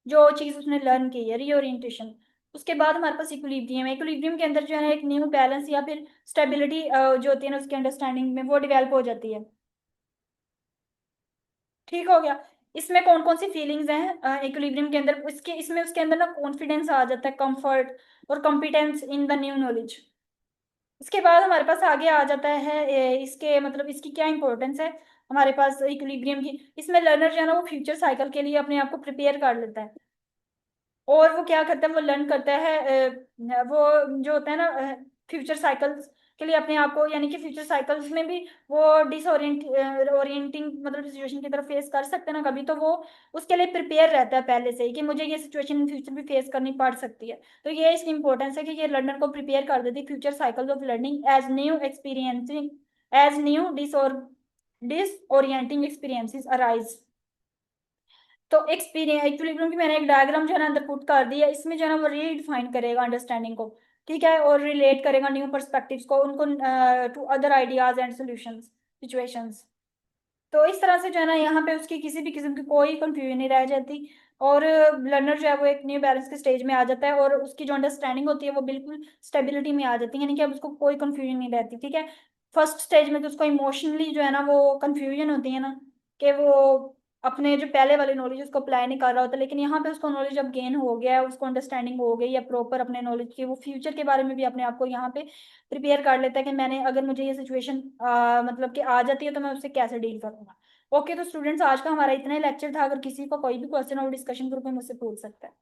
जो चीज उसने लर्न की है, रीओरिएंटेशन। उसके बाद हमारे पास इक्विलिब्रियम है। इक्विलिब्रियम के अंदर जो है ना एक न्यू बैलेंस या फिर स्टेबिलिटी जो होती है ना उसकी अंडरस्टैंडिंग में वो डेवलप हो जाती है, ठीक हो गया। इसमें कौन कौन सी फीलिंग्स हैं इक्विलिब्रियम के अंदर, इसके इसमें उसके अंदर ना कॉन्फिडेंस आ जाता है, कंफर्ट और competence in the new knowledge. इसके बाद हमारे पास आगे आ जाता है इसके मतलब इसकी क्या इंपॉर्टेंस है हमारे पास इक्विलिब्रियम की। इसमें लर्नर जो है ना वो फ्यूचर साइकिल के लिए अपने आप को प्रिपेयर कर लेता है, और वो क्या करता है, वो लर्न करता है वो जो होता है ना फ्यूचर साइकिल्स के लिए अपने आप को, यानी कि फ्यूचर साइकिल्स में भी वो डिसोरिएंट ओरिएंटिंग मतलब सिचुएशन की तरफ फेस कर सकते हैं ना कभी, तो वो उसके लिए प्रिपेयर रहता है पहले से ही कि मुझे ये सिचुएशन इन फ्यूचर भी फेस करनी पड़ सकती है। तो ये इसकी इंपॉर्टेंस है कि ये लर्नर को प्रिपेयर कर देती है future cycles of learning as new experiencing, as new disorienting experiences arise. तो एक्सपीरियंस इक्विलिब्रियम की मैंने एक डायग्राम जो है ना अंदर पुट कर दिया, इसमें जो है ना वो रीडिफाइन करेगा अंडरस्टैंडिंग को, ठीक है, और रिलेट करेगा न्यू पर्सपेक्टिव्स को उनको to other ideas and solutions situations. तो इस तरह से जो है ना यहाँ पे उसकी किसी भी किस्म की कोई कंफ्यूजन नहीं रह जाती, और लर्नर जो है वो एक न्यू बैलेंस के स्टेज में आ जाता है, और उसकी जो अंडरस्टैंडिंग होती है वो बिल्कुल स्टेबिलिटी में आ जाती है, यानी कि अब उसको कोई कंफ्यूजन नहीं रहती, ठीक है। फर्स्ट स्टेज में तो उसको इमोशनली जो है ना वो कंफ्यूजन होती है ना, कि वो अपने जो पहले वाले नॉलेज उसको अप्लाई नहीं कर रहा होता, लेकिन यहाँ पे उसको नॉलेज अब गेन हो गया है, उसको अंडरस्टैंडिंग हो गई है प्रॉपर अपने नॉलेज की, वो फ्यूचर के बारे में भी अपने आप को यहाँ पे प्रिपेयर कर लेता है कि मैंने अगर मुझे ये सिचुएशन मतलब कि आ जाती है तो मैं उससे कैसे डील करूंगा। ओके, तो स्टूडेंट्स आज का हमारा इतना ही लेक्चर था। अगर किसी को कोई भी क्वेश्चन और डिस्कशन ग्रुप में मुझसे पूछ सकता है।